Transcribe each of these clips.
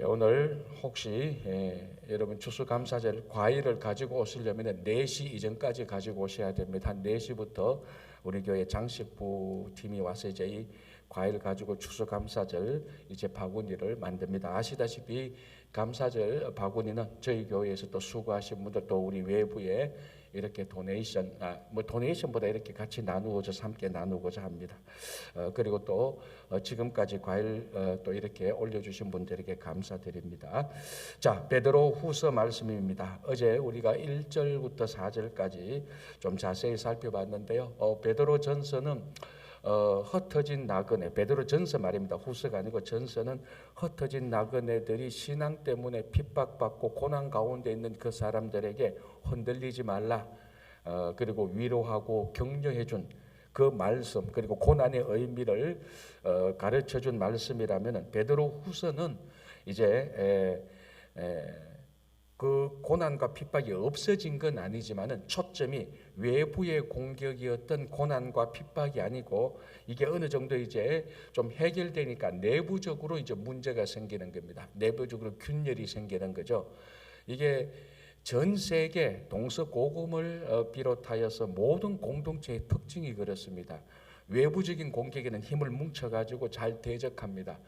오늘 혹시 여러분 추수감사절 과일을 가지고 오시려면 4시 이전까지 가지고 오셔야 됩니다. 한 4시부터 우리 교회 장식부 팀이 와서 이제 이 과일 가지고 추수감사절 이제 바구니를 만듭니다. 아시다시피 감사절 바구니는 저희 교회에서 또 수고하신 분들 또 우리 외부에 이렇게 도네이션보다 이렇게 같이 나누어져서 함께 나누고자 합니다. 그리고 또 지금까지 과일 또 이렇게 올려주신 분들에게 감사드립니다. 자, 베드로후서 말씀입니다. 어제 우리가 1절부터 4절까지 좀 자세히 살펴봤는데요. 베드로전서는 흩어진 나그네, 베드로전서 말입니다. 후서가 아니고 전서는 흩어진 나그네들이 신앙 때문에 핍박받고 고난 가운데 있는 그 사람들에게 흔들리지 말라, 그리고 위로하고 격려해준 그 말씀, 그리고 고난의 의미를 가르쳐준 말씀이라면 베드로후서는 이제 그 고난과 핍박이 없어진 건 아니지만은 초점이 외부의 공격이었던 고난과 핍박이 아니고 이게 어느 정도 이제 좀 해결되니까 내부적으로 이제 문제가 생기는 겁니다. 내부적으로 균열이 생기는 거죠. 이게 전 세계 동서고금을 비롯하여서 모든 공동체의 특징이 그렇습니다. 외부적인 공격에는 힘을 뭉쳐가지고 잘 대적합니다.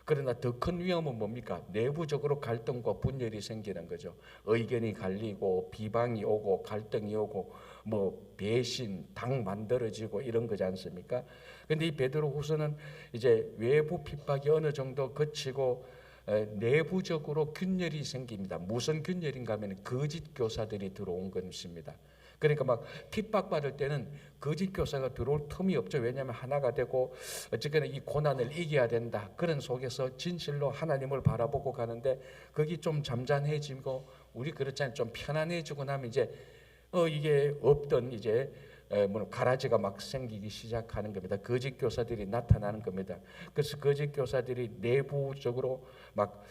그러나 더 큰 위험은 뭡니까? 내부적으로 갈등과 분열이 생기는 거죠. 의견이 갈리고 비방이 오고 갈등이 오고 뭐 배신, 당 만들어지고 이런 거지 않습니까? 근데 이 베드로후서는 이제 외부 핍박이 어느 정도 그치고 내부적으로 균열이 생깁니다. 무슨 균열인가 하면 거짓 교사들이 들어온 것입니다. 그러니까 막 핍박받을 때는 거짓 교사가 들어올 틈이 없죠. 왜냐하면 하나가 되고 어쨌거나 이 고난을 이겨야 된다. 그런 속에서 진실로 하나님을 바라보고 가는데 거기 좀 잠잠해지고 우리 그렇잖아요. 좀 편안해지고 나면 이제 이게 없던 이제 가라지가 막 생기기 시작하는 겁니다. 거짓 교사들이 나타나는 겁니다. 그래서 거짓 교사들이 내부적으로 막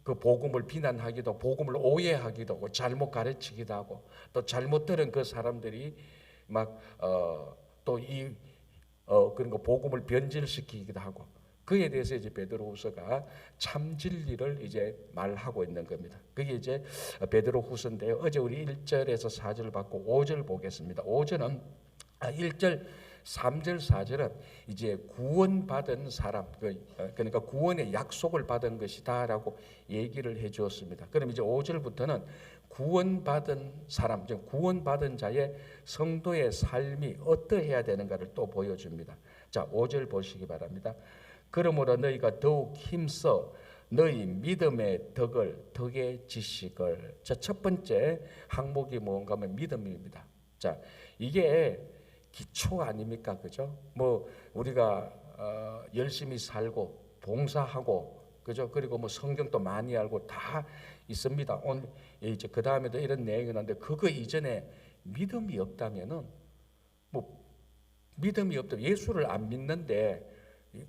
그 복음을 비난하기도, 복음을 오해하기도 하고, 잘못 가르치기도 하고, 또 잘못 들은 그 사람들이 막 또 그런 거 복음을 변질시키기도 하고, 그에 대해서 이제 베드로후서가 참 진리를 이제 말하고 있는 겁니다. 그게 이제 베드로후서인데요. 어제 우리 1절에서 4절 받고 5절 보겠습니다. 5절은 1절 3절 4절은 이제 구원받은 사람, 그러니까 구원의 약속을 받은 것이다라고 얘기를 해 주었습니다. 그럼 이제 5절부터는 구원받은 사람, 즉 구원받은 자의 성도의 삶이 어떠해야 되는가를 또 보여줍니다. 자, 5절 보시기 바랍니다. 그러므로 너희가 더욱 힘써 너희 믿음의 덕의 지식을. 자, 첫 번째 항목이 뭔가 하면 믿음입니다. 자, 이게 기초 아닙니까? 그죠? 뭐 우리가 열심히 살고 봉사하고 그죠? 그리고 뭐 성경도 많이 알고 다 있습니다. 오늘 이제 그 다음에도 이런 내용이 나는데 그거 이전에 믿음이 없다면은 뭐 믿음이 없다. 예수를 안 믿는데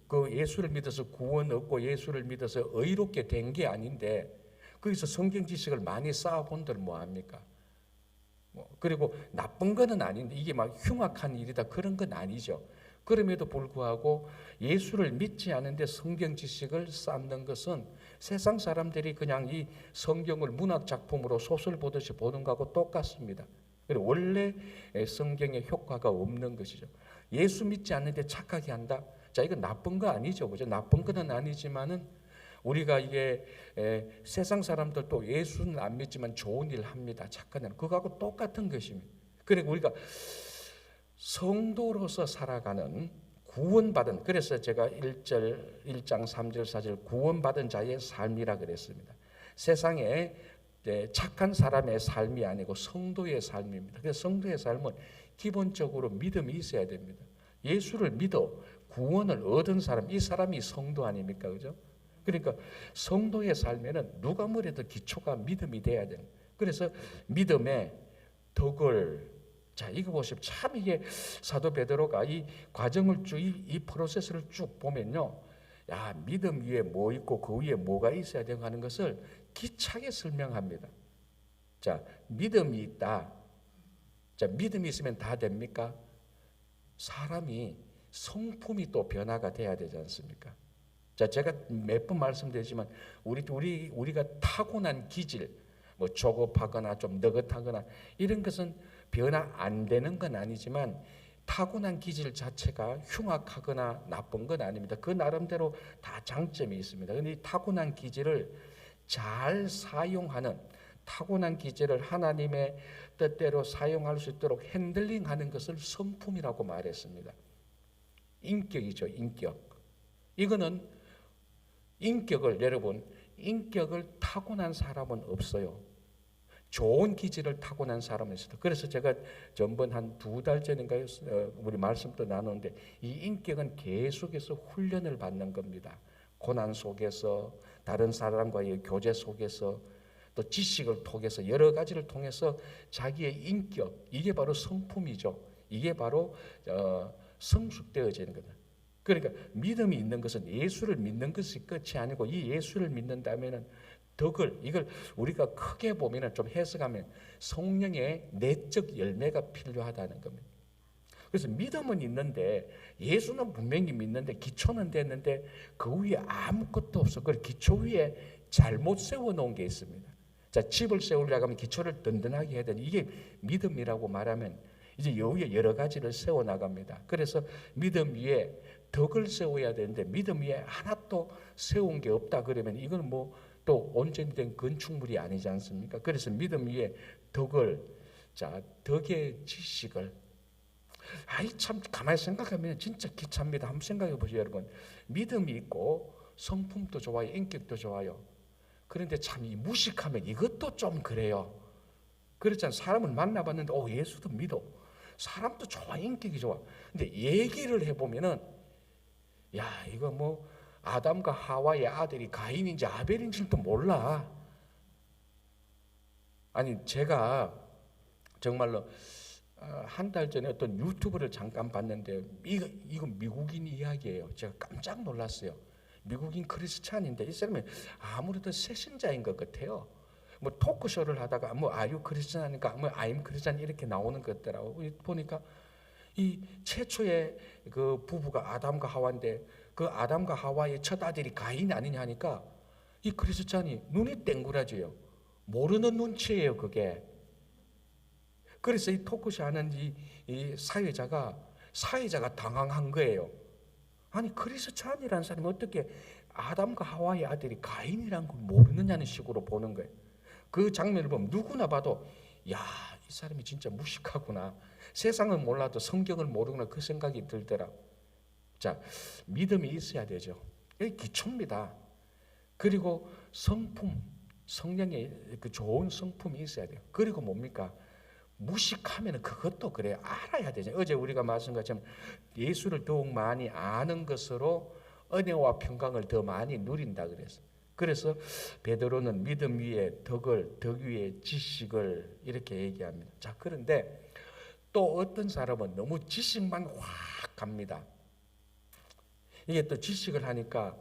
그 예수를 믿어서 구원 얻고 예수를 믿어서 의롭게 된 게 아닌데 거기서 성경 지식을 많이 쌓아본들 뭐 합니까? 그리고 나쁜 거는 아닌데 이게 막 흉악한 일이다 그런 건 아니죠. 그럼에도 불구하고 예수를 믿지 않은데 성경 지식을 쌓는 것은 세상 사람들이 그냥 이 성경을 문학 작품으로 소설 보듯이 보는 거하고 똑같습니다. 원래 성경에 효과가 없는 것이죠. 예수 믿지 않는데 착하게 한다. 자, 이건 나쁜 거 아니죠, 그죠? 나쁜 거는 아니지만은 우리가 이게 세상 사람들도 예수는 안 믿지만 좋은 일 합니다. 착한 일. 그거하고 똑같은 것입니다. 그리고 우리가 성도로서 살아가는 구원받은, 그래서 제가 1장 3절 4절 구원받은 자의 삶이라 그랬습니다. 세상에 착한 사람의 삶이 아니고 성도의 삶입니다. 그래서 성도의 삶은 기본적으로 믿음이 있어야 됩니다. 예수를 믿어 구원을 얻은 사람, 이 사람이 성도 아닙니까? 그죠? 그러니까 성도의 삶에는 누가 뭐래도 기초가 믿음이 돼야 돼요. 그래서 믿음의 덕을, 자, 이거 보시면 참 이게 사도 베드로가 이 과정을 쭉, 이 프로세스를 쭉 보면요. 야, 믿음 위에 뭐 있고 그 위에 뭐가 있어야 되고 하는 것을 기차게 설명합니다. 자, 믿음이 있다. 자, 믿음이 있으면 다 됩니까? 사람이 성품이 또 변화가 돼야 되지 않습니까? 자, 제가 몇 번 말씀드리지만 우리가 타고난 기질, 뭐 조급하거나 좀 느긋하거나 이런 것은 변화 안 되는 건 아니지만 타고난 기질 자체가 흉악하거나 나쁜 건 아닙니다. 그 나름대로 다 장점이 있습니다. 그런데 이 타고난 기질을 잘 사용하는, 타고난 기질을 하나님의 뜻대로 사용할 수 있도록 핸들링하는 것을 성품이라고 말했습니다. 인격이죠, 인격. 이거는 여러분, 인격을 타고난 사람은 없어요. 좋은 기질을 타고난 사람은 있어요. 그래서 제가 전번 한 2달 전인가요? 우리 말씀도 나누는데 이 인격은 계속해서 훈련을 받는 겁니다. 고난 속에서, 다른 사람과의 교제 속에서, 또 지식을 통해서, 여러 가지를 통해서 자기의 인격, 이게 바로 성품이죠. 이게 바로 성숙되어지는 거다. 그러니까 믿음이 있는 것은 예수를 믿는 것이 끝이 아니고, 이 예수를 믿는다면은 이걸 우리가 크게 보면은, 좀 해석하면 성령의 내적 열매가 필요하다는 겁니다. 그래서 믿음은 있는데, 예수는 분명히 믿는데 기초는 됐는데 그 위에 아무것도 없어. 그 기초 위에 잘못 세워놓은 게 있습니다. 자, 집을 세우려고 하면 기초를 든든하게 해야 되는, 이게 믿음이라고 말하면 이제 여기에 여러 가지를 세워 나갑니다. 그래서 믿음 위에 덕을 세워야 되는데 믿음 위에 하나도 세운 게 없다 그러면 이건 뭐 또 온전된 건축물이 아니지 않습니까? 그래서 믿음 위에 덕을, 자, 덕의 지식을, 아이 참 가만히 생각하면 진짜 귀찮습니다. 한번 생각해 보세요, 여러분. 믿음이 있고 성품도 좋아요, 인격도 좋아요. 그런데 참 이 무식하면 이것도 좀 그래요. 그렇잖아요. 사람을 만나봤는데 예수도 믿어, 사람도 좋아, 인격이 좋아. 근데 얘기를 해보면은, 야, 이거 뭐 아담과 하와의 아들이 가인인지 아벨인지도 몰라. 아니, 제가 정말로 한 달 전에 어떤 유튜브를 잠깐 봤는데 이거 미국인 이야기예요. 제가 깜짝 놀랐어요. 미국인 크리스찬인데 이 사람이 아무래도 새신자인 것 같아요. 뭐 토크쇼를 하다가 뭐 아유 크리스찬이니까 뭐 아임 크리스찬 이렇게 나오는 것 같더라고. 보니까 이 최초의 그 부부가 아담과 하와인데 그 아담과 하와의 첫 아들이 가인 아니냐 하니까 이 크리스찬이 눈이 땡그라져요. 모르는 눈치예요, 그게. 그래서 이 토크쇼 하는 이 사회자가 당황한 거예요. 아니, 크리스찬이라는 사람이 어떻게 아담과 하와의 아들이 가인이라는 걸 모르느냐는 식으로 보는 거예요. 그 장면을 보면 누구나 봐도, 야, 이 사람이 진짜 무식하구나, 세상은 몰라도 성경을 모르구나, 그 생각이 들더라. 자, 믿음이 있어야 되죠. 이게 기초입니다. 그리고 성품, 성령의 그 좋은 성품이 있어야 돼요. 그리고 뭡니까? 무식하면 그것도 그래요. 알아야 되죠. 어제 우리가 말씀한 것처럼 예수를 더욱 많이 아는 것으로 은혜와 평강을 더 많이 누린다 그랬어요. 그래서 베드로는 믿음 위에 덕을, 덕 위에 지식을 이렇게 얘기합니다. 자, 그런데 또 어떤 사람은 너무 지식만 확 갑니다. 이게 또 지식을 하니까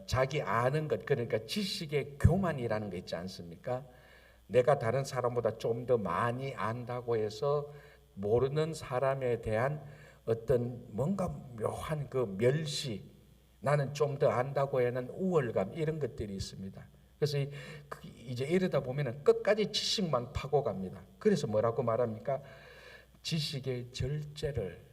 자기 아는 것, 그러니까 지식의 교만이라는 거 있지 않습니까? 내가 다른 사람보다 좀 더 많이 안다고 해서 모르는 사람에 대한 어떤 뭔가 묘한 그 멸시, 나는 좀 더 안다고 하는 우월감, 이런 것들이 있습니다. 그래서 이제 이러다 보면 끝까지 지식만 파고 갑니다. 그래서 뭐라고 말합니까? 지식의 절제를.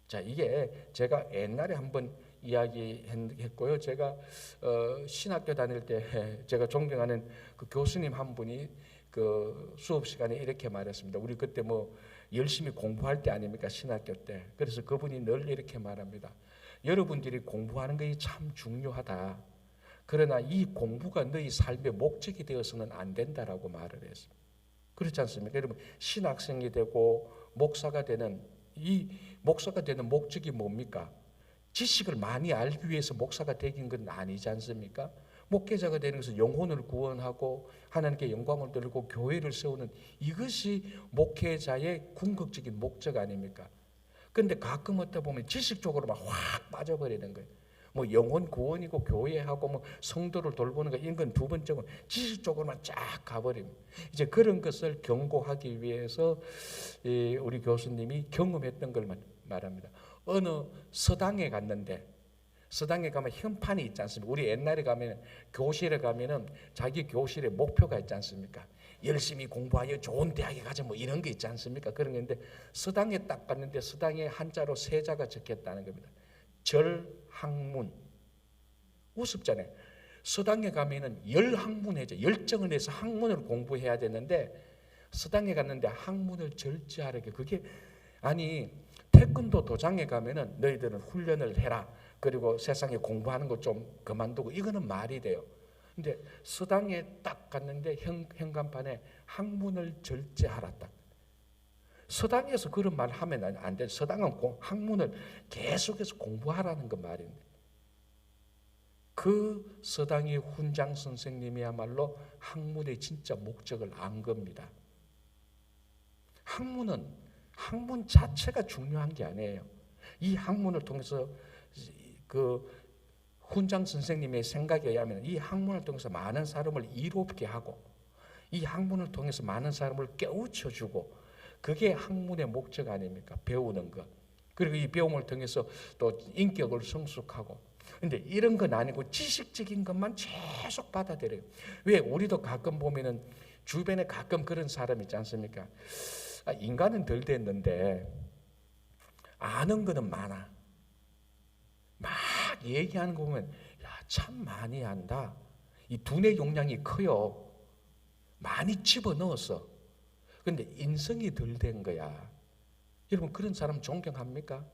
자, 이게 제가 옛날에 한번 이야기했고요. 제가 신학교 다닐 때 제가 존경하는 그 교수님 한 분이 그 수업 시간에 이렇게 말했습니다. 우리 그때 뭐 열심히 공부할 때 아닙니까, 신학교 때. 그래서 그분이 늘 이렇게 말합니다. 여러분들이 공부하는 것이 참 중요하다. 그러나 이 공부가 너희 삶의 목적이 되어서는 안 된다라고 말을 했습니다. 그렇지 않습니까? 여러분, 신학생이 되고 목사가 되는 목적이 뭡니까? 지식을 많이 알기 위해서 목사가 되긴 건 아니지 않습니까? 목회자가 되는 것은 영혼을 구원하고 하나님께 영광을 돌리고 교회를 세우는, 이것이 목회자의 궁극적인 목적 아닙니까? 그런데 가끔 어떠 보면 지식적으로만 확 빠져버리는 거예요. 뭐 영혼 구원이고 교회하고 뭐 성도를 돌보는 거, 이런 건 두 번째고 지식적으로만 쫙 가버립니다. 이제 그런 것을 경고하기 위해서 우리 교수님이 경험했던 걸 말합니다. 어느 서당에 갔는데 서당에 가면 현판이 있지 않습니까? 우리 옛날에 가면 교실에 가면은 자기 교실에 목표가 있지 않습니까? 열심히 공부하여 좋은 대학에 가자 뭐 이런 게 있지 않습니까? 그런 건데 서당에 딱 갔는데 서당에 한자로 세자가 적혔다는 겁니다. 절학문. 우습잖아요. 서당에 가면은 열학문해죠. 열정을 내서 학문을 공부해야 되는데 서당에 갔는데 학문을 절제하려고 그게 아니 태권도 도장에 가면은 너희들은 훈련을 해라. 그리고 세상에 공부하는 거 좀 그만두고 이거는 말이 돼요. 근데 서당에 딱 갔는데 현관판에 학문을 절제하라 딱. 서당에서 그런 말 하면 안 돼. 서당은 학문을 계속해서 공부하라는 그 말입니다. 그 서당의 훈장 선생님이야말로 학문의 진짜 목적을 안 겁니다. 학문 자체가 중요한 게 아니에요. 이 학문을 통해서 그 훈장 선생님의 생각에 의하면 이 학문을 통해서 많은 사람을 이롭게 하고 이 학문을 통해서 많은 사람을 깨우쳐주고 그게 학문의 목적 아닙니까? 배우는 것. 그리고 이 배움을 통해서 또 인격을 성숙하고. 근데 이런 건 아니고 지식적인 것만 계속 받아들여요. 왜? 우리도 가끔 보면은 주변에 가끔 그런 사람 있지 않습니까? 인간은 덜 됐는데 아는 거는 많아. 막 얘기하는 거 보면 참 많이 안다. 이 두뇌 용량이 커요. 많이 집어넣었어. 근데 인성이 덜 된 거야. 여러분 그런 사람 존경합니까?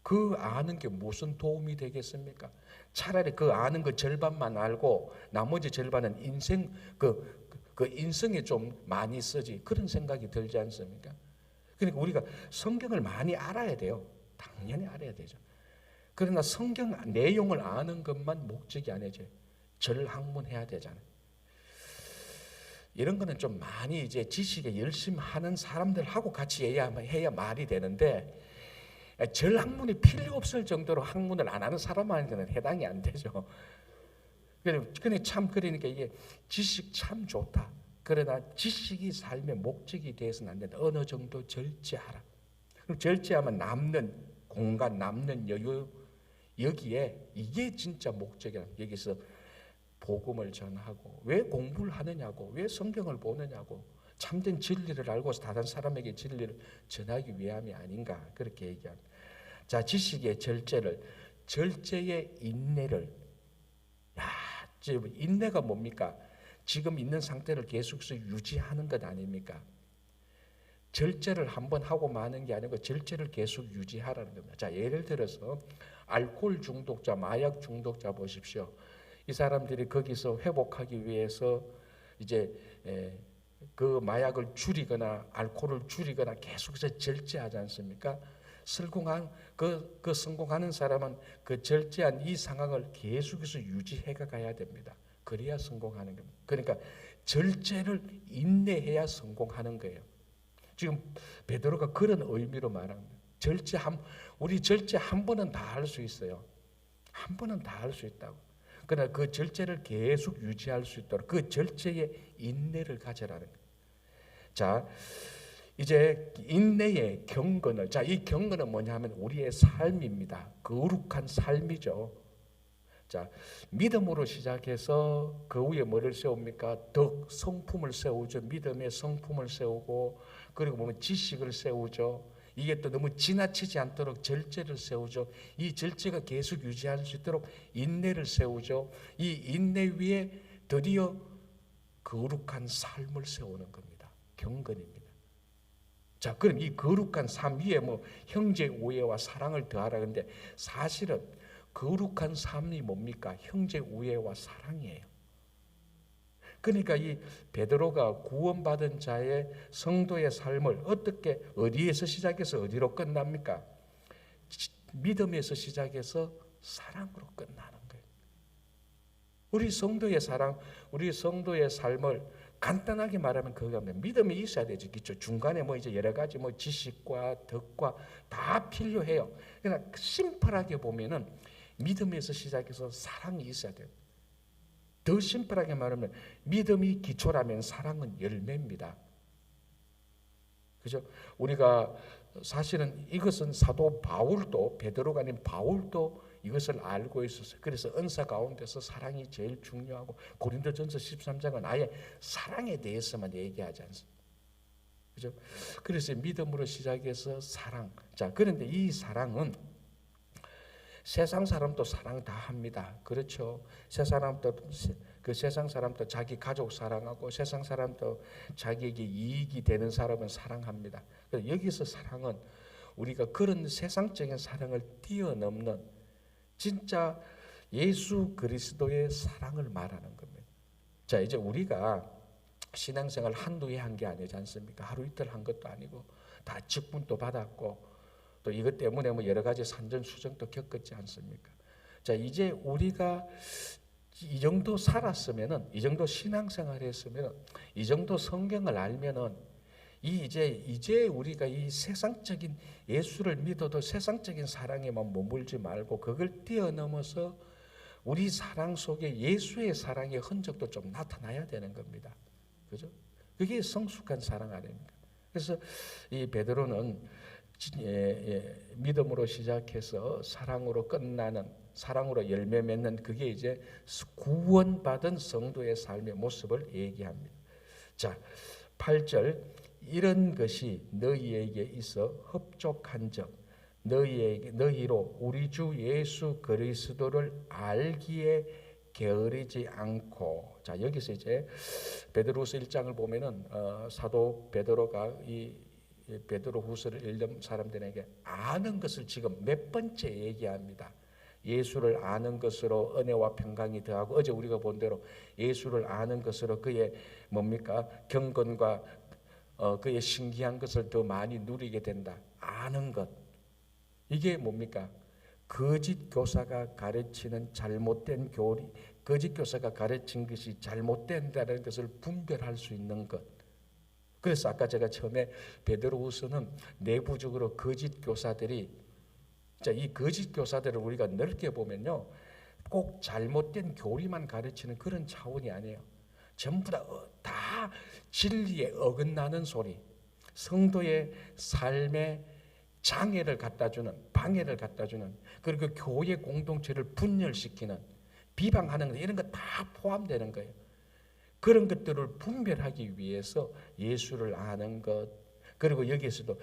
그 아는 게 무슨 도움이 되겠습니까? 차라리 그 아는 거 절반만 알고 나머지 절반은 인생 그 인성에 좀 많이 쓰지 그런 생각이 들지 않습니까? 그러니까 우리가 성경을 많이 알아야 돼요. 당연히 알아야 되죠. 그러나 성경 내용을 아는 것만 목적이 아니죠. 절학문해야 되잖아요. 이런 거는 좀 많이 이제 지식에 열심히 하는 사람들하고 같이 해야 말이 되는데 절학문이 필요 없을 정도로 학문을 안 하는 사람한테는 해당이 안 되죠. 근데 참 그러니까 이게 지식 참 좋다. 그러나 지식이 삶의 목적이 되어서는 안 된다. 어느 정도 절제하라. 그럼 절제하면 남는 공간, 남는 여유 여기에 이게 진짜 목적이야. 여기서 복음을 전하고 왜 공부를 하느냐고 왜 성경을 보느냐고 참된 진리를 알고서 다른 사람에게 진리를 전하기 위함이 아닌가 그렇게 얘기합니다. 자, 지식의 절제의 인내를 지금 인내가 뭡니까? 지금 있는 상태를 계속해서 유지하는 것 아닙니까? 절제를 한번 하고 마는 게 아니고 절제를 계속 유지하라는 겁니다. 자, 예를 들어서 알코올 중독자, 마약 중독자 보십시오. 이 사람들이 거기서 회복하기 위해서 이제 그 마약을 줄이거나 알코올을 줄이거나 계속해서 절제하지 않습니까? 성공하는 사람은 그 절제한 이 상황을 계속해서 유지해 가야 됩니다. 그래야 성공하는 겁니다. 그러니까 절제를 인내해야 성공하는 거예요. 지금 베드로가 그런 의미로 말합니다. 우리 절제 한 번은 다 할 수 있어요. 한 번은 다 할 수 있다고. 그러나 그 절제를 계속 유지할 수 있도록 그 절제의 인내를 가져라는 거예요. 자, 이제 인내의 경건을, 자, 이 경건은 뭐냐 하면 우리의 삶입니다. 거룩한 삶이죠. 자, 믿음으로 시작해서 그 위에 뭐를 세웁니까? 덕, 성품을 세우죠. 믿음의 성품을 세우고, 그리고 보면 지식을 세우죠. 이게 또 너무 지나치지 않도록 절제를 세우죠. 이 절제가 계속 유지할 수 있도록 인내를 세우죠. 이 인내 위에 드디어 거룩한 삶을 세우는 겁니다. 경건입니다. 자, 그럼 이 거룩한 삶 위에 뭐 형제 우애와 사랑을 더하라. 근데 사실은 거룩한 삶이 뭡니까? 형제 우애와 사랑이에요. 그러니까 이 베드로가 구원받은 자의 성도의 삶을 어디에서 시작해서 어디로 끝납니까? 믿음에서 시작해서 사랑으로 끝나는 거예요. 우리 성도의 사랑, 우리 성도의 삶을 간단하게 말하면 그겁니다. 믿음이 있어야 되죠. 그렇죠? 중간에 뭐 이제 여러 가지 뭐 지식과 덕과 다 필요해요. 그러나 심플하게 보면은 믿음에서 시작해서 사랑이 있어야 돼요. 더 심플하게 말하면 믿음이 기초라면 사랑은 열매입니다. 그죠? 우리가 사실은 이것은 사도 바울도 베드로가 아닌 바울도 이것을 알고 있어서 그래서 은사 가운데서 사랑이 제일 중요하고 고린도전서 13장은 아예 사랑에 대해서만 얘기하지 않습니다. 그죠? 그래서 믿음으로 시작해서 사랑. 자, 그런데 이 사랑은 세상 사람도 사랑 다 합니다. 그렇죠? 세상 사람도 자기 가족 사랑하고 세상 사람도 자기에게 이익이 되는 사람은 사랑합니다. 여기서 사랑은 우리가 그런 세상적인 사랑을 뛰어넘는 진짜 예수 그리스도의 사랑을 말하는 겁니다. 자, 이제 우리가 신앙생활 한두 해 한 게 아니지 않습니까? 하루 이틀 한 것도 아니고 다 직분도 받았고 또 이것 때문에 뭐 여러 가지 산전수정도 겪었지 않습니까? 자, 이제 우리가 이 정도 살았으면은, 이 정도 신앙생활 했으면은, 이 정도 성경을 알면은 이제 우리가 이 세상적인 예수를 믿어도 세상적인 사랑에만 머물지 말고 그걸 뛰어넘어서 우리 사랑 속에 예수의 사랑의 흔적도 좀 나타나야 되는 겁니다. 그죠? 그게 성숙한 사랑 아닙니까? 그래서 이 베드로는 믿음으로 시작해서 사랑으로 끝나는, 사랑으로 열매 맺는 그게 이제 구원받은 성도의 삶의 모습을 얘기합니다. 자, 8절 이런 것이 너희에게 있어 흡족한즉 너희로 우리 주 예수 그리스도를 알기에 게으르지 않고. 자, 여기서 이제 베드로후서 1장을 보면은 사도 베드로가 이 베드로후서를 읽는 사람들에게 아는 것을 지금 몇 번째 얘기합니다. 예수를 아는 것으로 은혜와 평강이 더하고, 어제 우리가 본 대로 예수를 아는 것으로 그의 뭡니까? 경건과 그의 신기한 것을 더 많이 누리게 된다. 아는 것. 이게 뭡니까? 거짓 교사가 가르치는 잘못된 교리, 거짓 교사가 가르친 것이 잘못된다는 것을 분별할 수 있는 것. 그래서 아까 제가 처음에 베드로후서는 내부적으로 거짓 교사들이, 자, 이 거짓 교사들을 우리가 넓게 보면요, 꼭 잘못된 교리만 가르치는 그런 차원이 아니에요. 전부 다 진리에 어긋나는 소리, 성도의 삶에 장애를 갖다주는, 방해를 갖다주는, 그리고 교회 공동체를 분열시키는, 비방하는 이런 거 다 포함되는 거예요. 그런 것들을 분별하기 위해서 예수를 아는 것, 그리고 여기에서도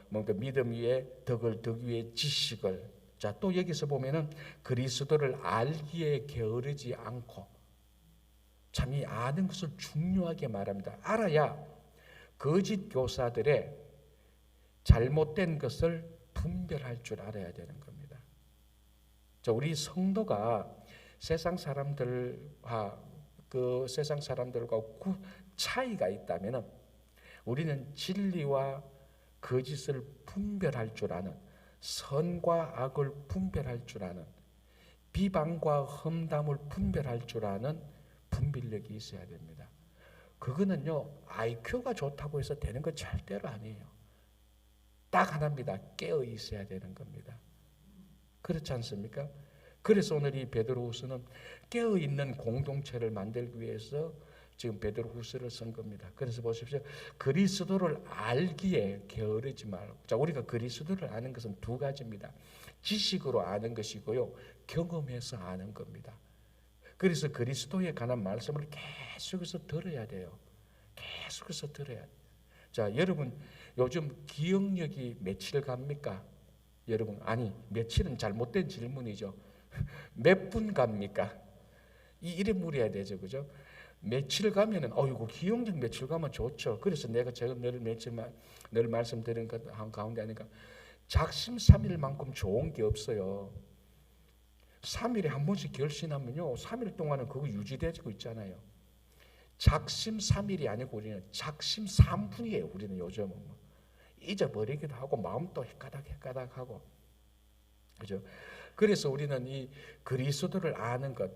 뭔가 믿음 위에 덕을, 덕 위에 지식을. 자, 또 여기서 보면은 그리스도를 알기에 게으르지 않고. 참 이 아는 것을 중요하게 말합니다. 알아야 거짓 교사들의 잘못된 것을 분별할 줄 알아야 되는 겁니다. 자, 우리 성도가 세상 사람들과 차이가 있다면은 우리는 진리와 거짓을 분별할 줄 아는, 선과 악을 분별할 줄 아는, 비방과 험담을 분별할 줄 아는 분별력이 있어야 됩니다. 그거는요, IQ가 좋다고 해서 되는 건 절대로 아니에요. 딱 하나입니다. 깨어 있어야 되는 겁니다. 그렇지 않습니까? 그래서 오늘 이 베드로후서는 깨어 있는 공동체를 만들기 위해서 지금 베드로후서를 쓴 겁니다. 그래서 보십시오. 그리스도를 알기에 게으르지 말고. 자, 우리가 그리스도를 아는 것은 두 가지입니다. 지식으로 아는 것이고요, 경험해서 아는 겁니다. 그래서 그리스도에 관한 말씀을 계속해서 들어야 돼요. 계속해서 들어야 돼요. 자, 여러분 요즘 기억력이 며칠 갑니까? 여러분, 아니, 며칠은 잘못된 질문이죠. 몇 분 갑니까? 이래 물어야 되죠, 그죠? 며칠 가면은 어이구 기억력 며칠 가면 좋죠. 그래서 내가 제가 늘 말씀드린 것 가운데 하니까 작심삼일만큼 좋은 게 없어요. 3일에 한 번씩 결심하면요, 3일 동안은 그거 유지되고 있잖아요. 작심 3일이 아니고 우리는 작심 3분이에요. 우리는 요즘은 잊어버리기도 하고 마음도 헷가닥하고, 그죠? 그래서 우리는 이 그리스도를 아는 것,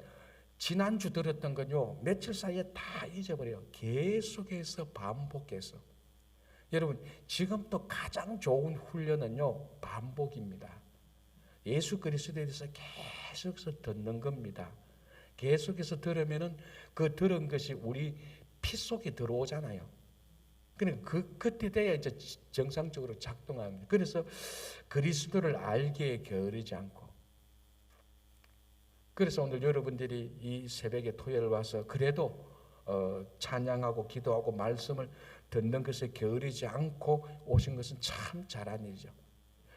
지난주 들었던 건요, 며칠 사이에 다 잊어버려요. 계속해서 반복해서. 여러분, 지금도 가장 좋은 훈련은요, 반복입니다. 예수 그리스도에 대해서 계속해서 듣는 겁니다. 계속해서 들으면은 그 들은 것이 우리 피 속에 들어오잖아요. 그러니까 그때 돼야 이제 정상적으로 작동합니다. 그래서 그리스도를 알기에 게으르지 않고. 그래서 오늘 여러분들이 이 새벽에 토요일 와서 그래도 찬양하고 기도하고 말씀을 듣는 것에 게으르지 않고 오신 것은 참 잘한 일이죠.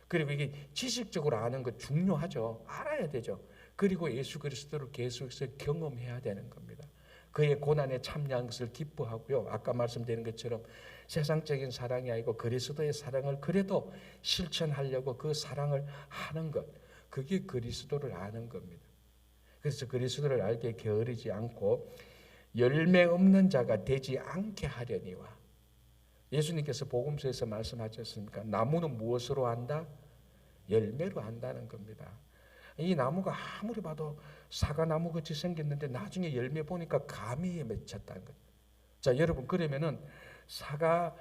그리고 이게 지식적으로 아는 것 중요하죠. 알아야 되죠. 그리고 예수 그리스도를 계속해서 경험해야 되는 겁니다. 그의 고난에 참여한 것을 기뻐하고요. 아까 말씀드린 것처럼 세상적인 사랑이 아니고 그리스도의 사랑을 그래도 실천하려고 그 사랑을 하는 것, 그게 그리스도를 아는 겁니다. 그래서 그리스도를 알게 게으르지 않고 열매 없는 자가 되지 않게 하려니와. 예수님께서 복음서에서 말씀하지 않습니까? 나무는 무엇으로 안다? 열매로 안다는 겁니다. 이 나무가 아무리 봐도 사과나무 같이 생겼는데 나중에 열매 보니까 가미에 맺혔다는 거죠. 자, 여러분, 그러면은 사과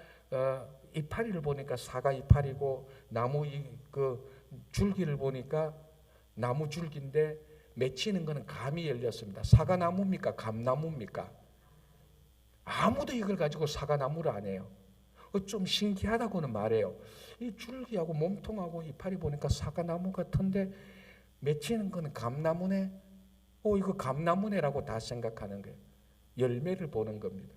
이파리를 보니까 사과 이파리고 나무 그 줄기를 보니까 나무 줄기인데 맺히는 것은 감이 열렸습니다. 사과나무입니까? 감나무입니까? 아무도 이걸 가지고 사과나무를 안 해요. 좀 신기하다고는 말해요. 이 줄기하고 몸통하고 이파리 보니까 사과나무 같은데 맺히는 것은 감나무네. 이거 감나무네라고 다 생각하는 거예요. 열매를 보는 겁니다.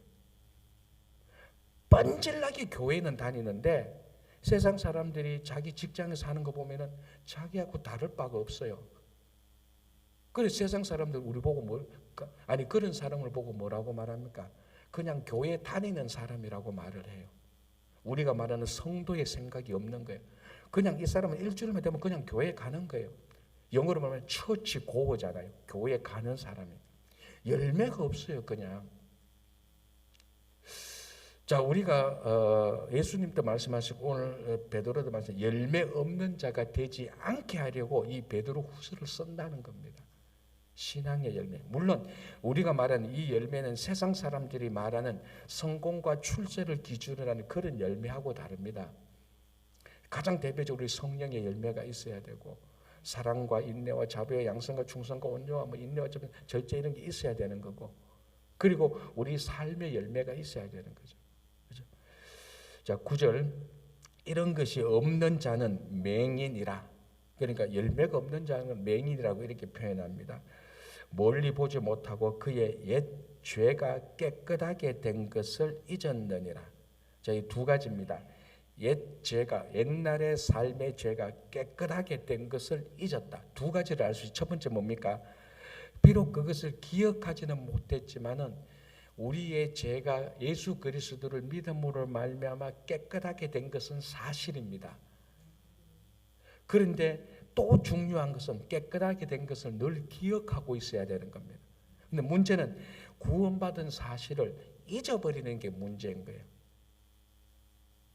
뻔질나게 교회는 다니는데 세상 사람들이 자기 직장에서 하는 거 보면은 자기하고 다를 바가 없어요. 그래서 세상 사람들 우리 보고 그런 사람을 보고 뭐라고 말합니까? 그냥 교회 다니는 사람이라고 말을 해요. 우리가 말하는 성도의 생각이 없는 거예요. 그냥 이 사람은 일주일만 되면 그냥 교회 가는 거예요. 영어로 말하면 처치 고어잖아요. 교회 가는 사람이. 열매가 없어요, 그냥. 자, 우리가 예수님도 말씀하시고 오늘 베드로도 말씀, 열매 없는 자가 되지 않게 하려고 이 베드로 후서를 쓴다는 겁니다. 신앙의 열매. 물론 우리가 말하는 이 열매는 세상 사람들이 말하는 성공과 출세를 기준으로 하는 그런 열매하고 다릅니다. 가장 대표적으로 성령의 열매가 있어야 되고 사랑과 인내와 자비와 양성과 충성과 온유와 인내와 절제 이런 게 있어야 되는 거고, 그리고 우리 삶의 열매가 있어야 되는 거죠. 그죠? 자, 9절, 이런 것이 없는 자는 맹인이라. 그러니까 열매가 없는 자는 맹인이라고 이렇게 표현합니다. 멀리 보지 못하고 그의 옛 죄가 깨끗하게 된 것을 잊었느니라. 자, 이 두 가지입니다. 옛 죄가, 옛날의 삶의 죄가 깨끗하게 된 것을 잊었다. 두 가지를 알 수 있어요. 첫 번째 뭡니까? 비록 그것을 기억하지는 못했지만은 우리의 죄가 예수 그리스도를 믿음으로 말미암아 깨끗하게 된 것은 사실입니다. 그런데 또 중요한 것은 깨끗하게 된 것을 늘 기억하고 있어야 되는 겁니다. 근데 문제는 구원받은 사실을 잊어버리는 게 문제인 거예요.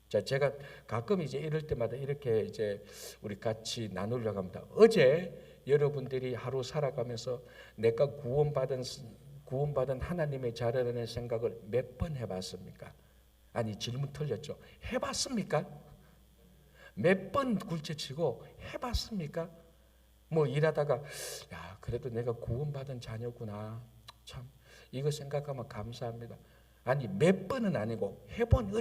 자, 제가 가끔 이제 이럴 때마다 이렇게 이제 우리 같이 나누려고 합니다. 어제 여러분들이 하루 살아가면서 내가 구원받은 하나님의 자녀라는 생각을 몇 번 해봤습니까? 아니, 질문 틀렸죠. 해봤습니까? 몇 번 굴체치고 해봤습니까? 뭐 일하다가 야, 그래도 내가 구원받은 자녀구나. 참 이거 생각하면 감사합니다. 아니, 몇 번은 아니고 해본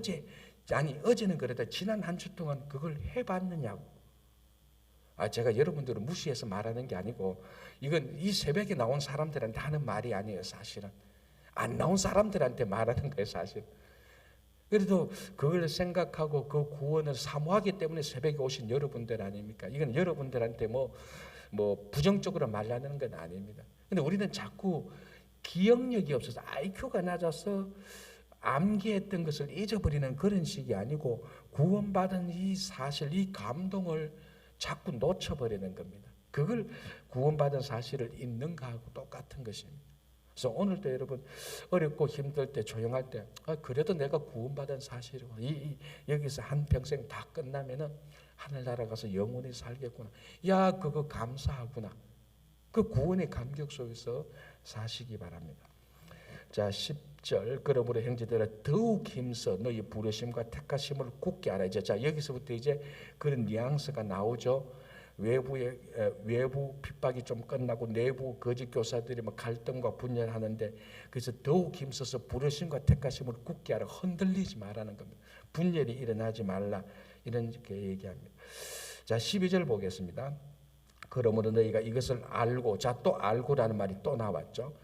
어제는 그래도 지난 한 주 동안 그걸 해봤느냐고. 제가 여러분들을 무시해서 말하는 게 아니고 이건 이 새벽에 나온 사람들한테 하는 말이 아니에요. 사실은 안 나온 사람들한테 말하는 거예요. 사실. 그래도 그걸 생각하고 그 구원을 사모하기 때문에 새벽에 오신 여러분들 아닙니까? 이건 여러분들한테 뭐 부정적으로 말하는 건 아닙니다. 근데 우리는 자꾸 기억력이 없어서 IQ가 낮아서 암기했던 것을 잊어버리는 그런 식이 아니고 구원받은 이 사실, 이 감동을 자꾸 놓쳐버리는 겁니다. 그걸 구원받은 사실을 잊는 거하고 똑같은 것입니다. 그래서 오늘도 여러분 어렵고 힘들 때 조용할 때 그래도 내가 구원받은 사실이고 여기서 한평생 다 끝나면은 하늘나라 가서 영원히 살겠구나. 야, 그거 감사하구나. 그 구원의 감격 속에서 사시기 바랍니다. 자, 10절, 그러므로 형제들아 더욱 힘써 너희 부르심과 택하심을 굳게 알아. 자, 여기서부터 이제 그런 뉘앙스가 나오죠. 외부 핍박이 좀 끝나고 내부 거짓 교사들이 갈등과 분열하는데, 그래서 더욱 힘써서 부르심과 택하심을 굳게 알아. 흔들리지 말라는 겁니다. 분열이 일어나지 말라, 이렇게 얘기합니다. 자, 12절 보겠습니다. 그러므로 너희가 이것을 알고, 자, 또 알고라는 말이 또 나왔죠.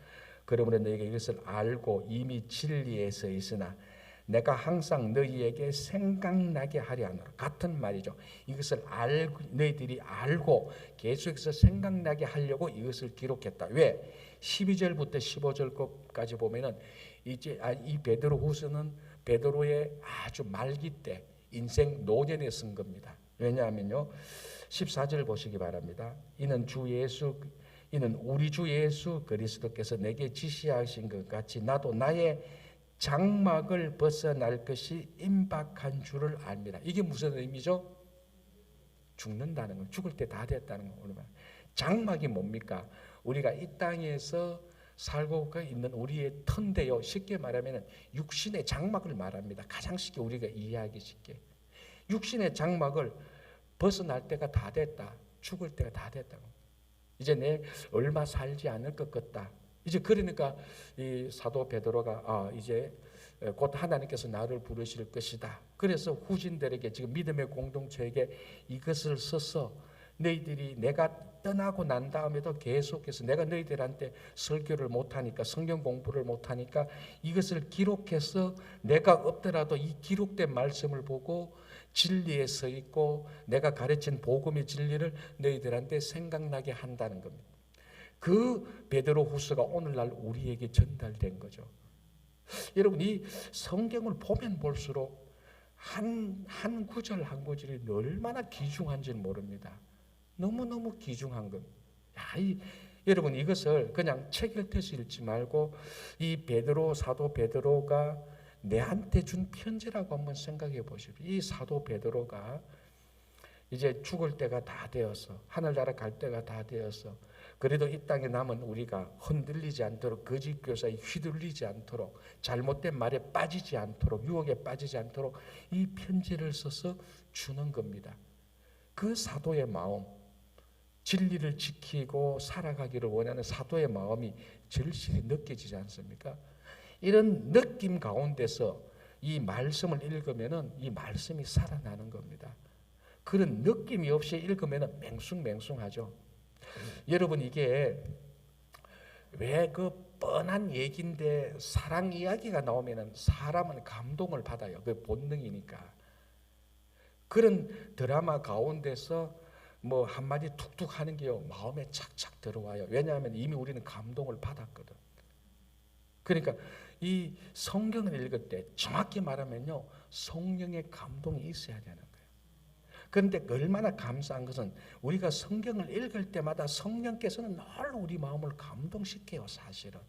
그러므로 너희가 이것을 알고 이미 진리에 서 있으나 내가 항상 너희에게 생각나게 하려 하노라. 같은 말이죠. 이것을 알고, 너희들이 알고 계속해서 생각나게 하려고 이것을 기록했다. 왜? 12절부터 15절까지 보면은 이제 이 베드로후서는 베드로의 아주 말기 때 인생 노년에 쓴 겁니다. 왜냐하면요, 14절 보시기 바랍니다. 이는 우리 주 예수 그리스도께서 내게 지시하신 것 같이 나도 나의 장막을 벗어날 것이 임박한 줄을 압니다. 이게 무슨 의미죠? 죽는다는 거, 죽을 때 다 됐다는 거. 장막이 뭡니까? 우리가 이 땅에서 살고 있는 우리의 터인데요. 쉽게 말하면 육신의 장막을 말합니다. 가장 쉽게 우리가 이해하기 쉽게. 육신의 장막을 벗어날 때가 다 됐다. 죽을 때가 다 됐다고. 이제 내 얼마 살지 않을 것 같다. 이제 그러니까 이 사도 베드로가 이제 곧 하나님께서 나를 부르실 것이다. 그래서 후진들에게, 지금 믿음의 공동체에게 이것을 써서 너희들이 내가 떠나고 난 다음에도 계속해서, 내가 너희들한테 설교를 못하니까, 성경 공부를 못하니까 이것을 기록해서 내가 없더라도 이 기록된 말씀을 보고 진리에 서 있고 내가 가르친 복음의 진리를 너희들한테 생각나게 한다는 겁니다. 그 베드로후서가 오늘날 우리에게 전달된 거죠. 여러분, 이 성경을 보면 볼수록 한 구절 한 구절이 얼마나 귀중한지는 모릅니다. 너무너무 귀중한 겁니다. 여러분, 이것을 그냥 책 읽듯이 읽지 말고 이 사도 베드로가 내한테 준 편지라고 한번 생각해 보십시오. 이 사도 베드로가 이제 죽을 때가 다 되어서, 하늘나라 갈 때가 다 되어서, 그래도 이 땅에 남은 우리가 흔들리지 않도록, 거짓 교사에 휘둘리지 않도록, 잘못된 말에 빠지지 않도록, 유혹에 빠지지 않도록 이 편지를 써서 주는 겁니다. 그 사도의 마음, 진리를 지키고 살아가기를 원하는 사도의 마음이 절실히 느껴지지 않습니까? 이런 느낌 가운데서 이 말씀을 읽으면은 이 말씀이 살아나는 겁니다. 그런 느낌이 없이 읽으면은 맹숭맹숭하죠. 여러분, 이게 왜 그 뻔한 얘기인데 사랑 이야기가 나오면은 사람은 감동을 받아요. 그 본능이니까. 그런 드라마 가운데서 뭐 한마디 툭툭 하는 게요, 마음에 착착 들어와요. 왜냐하면 이미 우리는 감동을 받았거든. 그러니까 이 성경을 읽을 때 정확히 말하면요, 성령의 감동이 있어야 되는 거예요. 그런데 얼마나 감사한 것은 우리가 성경을 읽을 때마다 성령께서는 늘 우리 마음을 감동시켜요. 사실은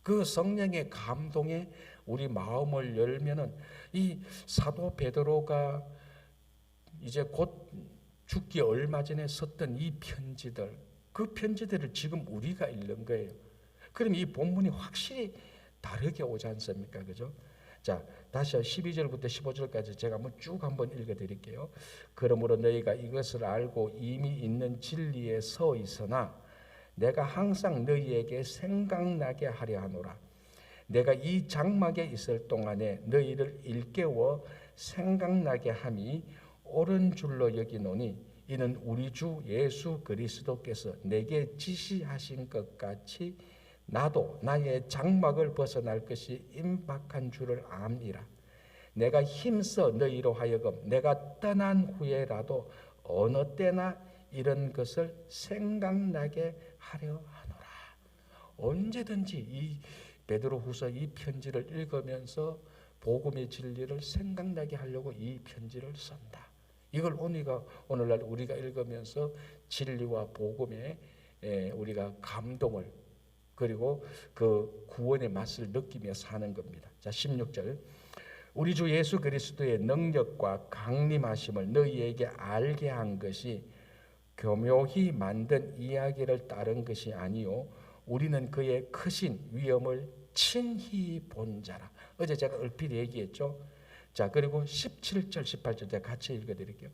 그 성령의 감동에 우리 마음을 열면은 이 사도 베드로가 이제 곧 죽기 얼마 전에 썼던 이 편지들, 그 편지들을 지금 우리가 읽는 거예요. 그럼 이 본문이 확실히 다르게 오지 않습니까? 그죠? 자, 다시 12절부터 15절까지 제가 한번 읽어드릴게요. 그러므로 너희가 이것을 알고 이미 있는 진리에 서 있으나 내가 항상 너희에게 생각나게 하려 하노라. 내가 이 장막에 있을 동안에 너희를 일깨워 생각나게 함이 옳은 줄로 여기노니 이는 우리 주 예수 그리스도께서 내게 지시하신 것 같이 나도 나의 장막을 벗어날 것이 임박한 줄을 압니다. 내가 힘써 너희로 하여금 내가 떠난 후에라도 어느 때나 이런 것을 생각나게 하려 하노라. 언제든지 이 베드로후서 이 편지를 읽으면서 복음의 진리를 생각나게 하려고 이 편지를 쓴다. 이걸 오늘날 우리가 읽으면서 진리와 복음에 우리가 감동을, 그리고 그 구원의 맛을 느끼며 사는 겁니다. 자, 16절. 우리 주 예수 그리스도의 능력과 강림하심을 너희에게 알게 한 것이 교묘히 만든 이야기를 따른 것이 아니요 우리는 그의 크신 위엄을 친히 본 자라. 어제 제가 얼핏 얘기했죠. 자, 그리고 17절 18절 제가 같이 읽어드릴게요.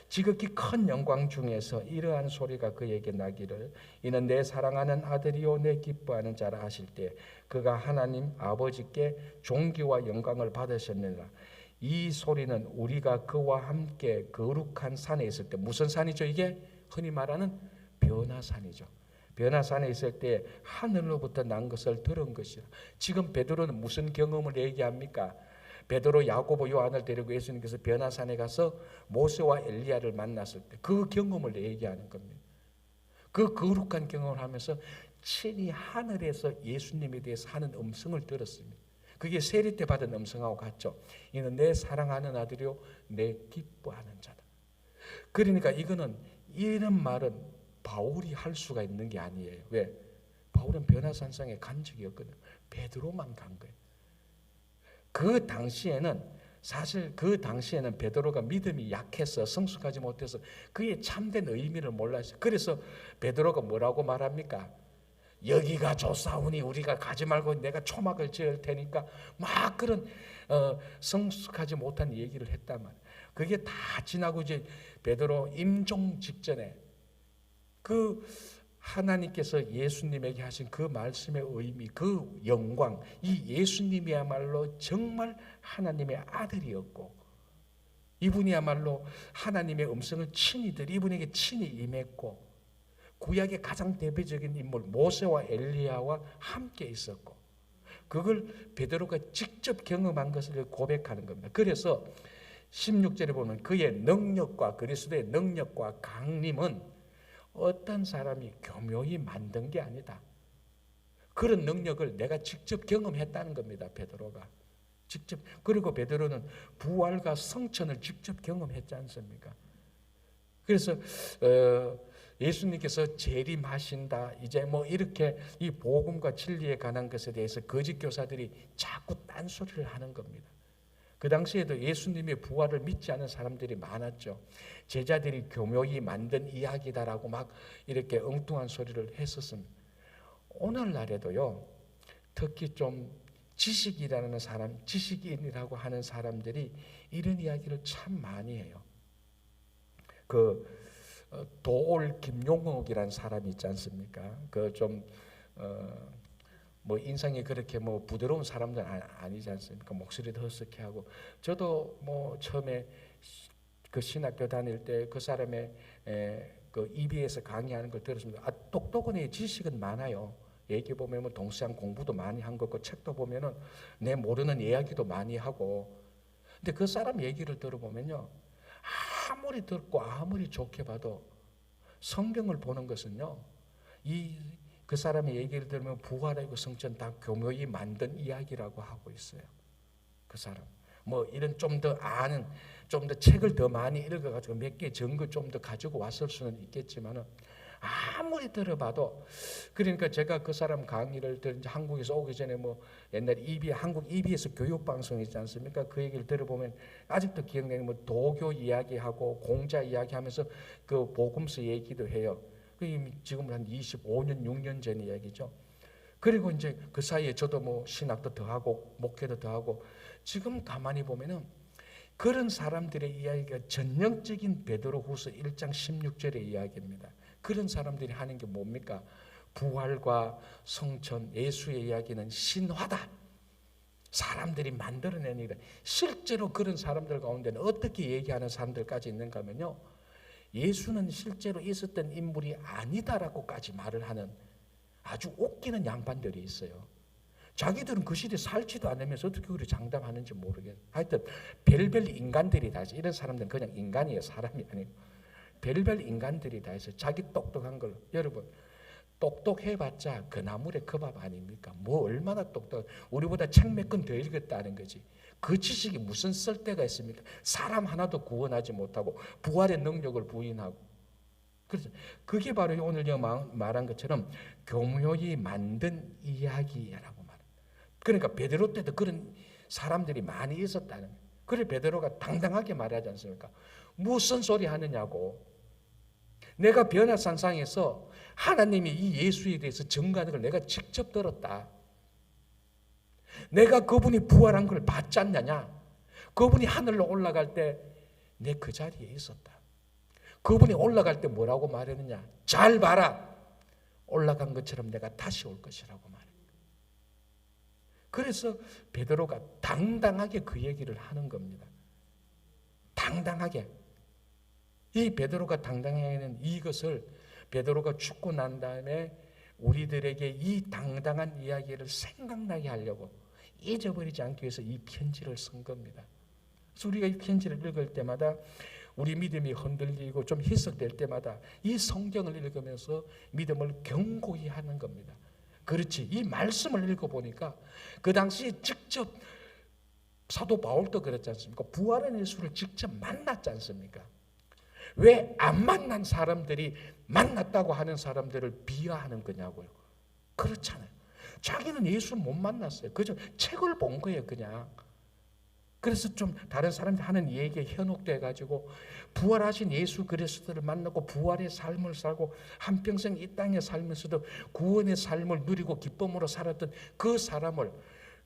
지극히 큰 영광 중에서 이러한 소리가 그에게 나기를 이는 내 사랑하는 아들이요 내 기뻐하는 자라 하실 때 그가 하나님 아버지께 존귀와 영광을 받으셨느니라. 이 소리는 우리가 그와 함께 거룩한 산에 있을 때, 무슨 산이죠 이게? 흔히 말하는 변화산이죠. 변화산에 있을 때 하늘로부터 난 것을 들은 것이라. 지금 베드로는 무슨 경험을 얘기합니까? 베드로, 야고보, 요한을 데리고 예수님께서 변화산에 가서 모세와 엘리야를 만났을 때 그 경험을 얘기하는 겁니다. 그 거룩한 경험을 하면서 친히 하늘에서 예수님에 대해서 하는 음성을 들었습니다. 그게 세례 때 받은 음성하고 같죠. 이는 내 사랑하는 아들이요 내 기뻐하는 자다. 그러니까 이거는 이런 말은 바울이 할 수가 있는 게 아니에요. 왜? 바울은 변화산상에 간 적이 없거든요. 베드로만 간 거예요. 그 당시에는 베드로가 믿음이 약해서 성숙하지 못해서 그의 참된 의미를 몰랐어요. 그래서 베드로가 뭐라고 말합니까? 여기가 좋사오니 우리가 가지 말고 내가 초막을 지을 테니까 막 그런 성숙하지 못한 얘기를 했단 말이에요. 그게 다 지나고 이제 베드로 임종 직전에 그 하나님께서 예수님에게 하신 그 말씀의 의미, 그 영광, 이 예수님이야말로 정말 하나님의 아들이었고 이분이야말로 하나님의 음성을 친히 들이 이분에게 친히 임했고 구약의 가장 대표적인 인물 모세와 엘리야와 함께 있었고 그걸 베드로가 직접 경험한 것을 고백하는 겁니다. 그래서 16절에 보면 그의 능력과 그리스도의 능력과 강림은 어떤 사람이 교묘히 만든 게 아니다. 그런 능력을 내가 직접 경험했다는 겁니다. 베드로가 직접. 그리고 베드로는 부활과 성천을 직접 경험했지 않습니까? 그래서 예수님께서 재림하신다 이제 뭐 이렇게 이 복음과 진리에 관한 것에 대해서 거짓 교사들이 자꾸 딴소리를 하는 겁니다. 그 당시에도 예수님의 부활을 믿지 않은 사람들이 많았죠. 제자들이 교묘히 만든 이야기다라고 막 이렇게 엉뚱한 소리를 했었습니다. 오늘날에도요, 특히 좀 지식이라는 사람, 지식인이라고 하는 사람들이 이런 이야기를 참 많이 해요. 도올 김용옥이라는 사람이 있지 않습니까? 뭐 인상이 그렇게 뭐 부드러운 사람들 아니지 않습니까? 목소리도 허스키하고 저도 뭐 처음에 그 신학교 다닐 때 그 사람의 그 EBS 강의하는 걸 들었습니다. 똑똑한 애 지식은 많아요. 얘기 보면 뭐 동서양 공부도 많이 한 거고 책도 보면은 내 모르는 이야기도 많이 하고. 근데 그 사람 얘기를 들어보면요, 아무리 듣고 아무리 좋게 봐도 성경을 보는 것은요, 그 사람의 얘기를 들으면 부활하고 성천 다 교묘히 만든 이야기라고 하고 있어요. 그 사람 뭐 이런 좀 더 아는 좀 더 책을 더 많이 읽어가지고 몇 개 증거 좀 더 가지고 왔을 수는 있겠지만은 아무리 들어봐도 그러니까 제가 그 사람 강의를 이제 한국에서 오기 전에 뭐 옛날에 한국 EBS 교육 방송 있지 않습니까? 그 얘기를 들어보면 아직도 기억나는 뭐 도교 이야기하고 공자 이야기하면서 그 복음서 얘기도 해요. 지금은 한 25년, 6년 전 이야기죠. 그리고 이제 그 사이에 저도 뭐 신학도 더 하고 목회도 더 하고 지금 가만히 보면은 그런 사람들의 이야기가 전형적인 베드로후서 1장 16절의 이야기입니다. 그런 사람들이 하는 게 뭡니까? 부활과 성천, 예수의 이야기는 신화다. 사람들이 만들어낸 일이다. 실제로 그런 사람들 가운데는 어떻게 얘기하는 사람들까지 있는가 하면요, 예수는 실제로 있었던 인물이 아니다라고까지 말을 하는 아주 웃기는 양반들이 있어요. 자기들은 그 시대에 살지도 않으면서 어떻게 그렇게 장담하는지 모르겠어요. 하여튼 별별 인간들이 다 있어요. 이런 사람들은 그냥 인간이에요. 사람이 아니고 별별 인간들이 다 있어요. 자기 똑똑한 걸로. 여러분 똑똑해봤자 그 나물의 그 밥 아닙니까? 뭐 얼마나 똑똑, 우리보다 책 몇 권 더 읽었다는 거지. 그 지식이 무슨 쓸데가 있습니까? 사람 하나도 구원하지 못하고 부활의 능력을 부인하고. 그래서 그게 바로 오늘 말한 것처럼 교묘히 만든 이야기라고 말합니다. 그러니까 베드로 때도 그런 사람들이 많이 있었다는 거예요. 그래 베드로가 당당하게 말하지 않습니까? 무슨 소리 하느냐고. 내가 변화산상에서 하나님이 이 예수에 대해서 증거하는 걸 내가 직접 들었다. 내가 그분이 부활한 걸 봤지 않느냐? 그분이 하늘로 올라갈 때 내 그 자리에 있었다. 그분이 올라갈 때 뭐라고 말했느냐? 잘 봐라. 올라간 것처럼 내가 다시 올 것이라고 말했다. 그래서 베드로가 당당하게 그 얘기를 하는 겁니다. 당당하게. 이 베드로가 당당해하는 이것을 베드로가 죽고 난 다음에 우리들에게 이 당당한 이야기를 생각나게 하려고 잊어버리지 않기 위해서 이 편지를 쓴 겁니다. 그래서 우리가 이 편지를 읽을 때마다 우리 믿음이 흔들리고 좀 희석될 때마다 이 성경을 읽으면서 믿음을 견고히 하는 겁니다. 그렇지. 이 말씀을 읽어보니까 그 당시 직접 사도 바울도 그랬지 않습니까? 부활한 예수를 직접 만났지 않습니까? 왜 안 만난 사람들이 만났다고 하는 사람들을 비하하는 거냐고요. 그렇잖아요. 자기는 예수를 못 만났어요. 그저 책을 본 거예요, 그냥. 그래서 좀 다른 사람들 하는 얘기에 현혹돼 가지고 부활하신 예수 그리스도를 만나고 부활의 삶을 살고 한평생 이 땅에 살면서도 구원의 삶을 누리고 기쁨으로 살았던 그 사람을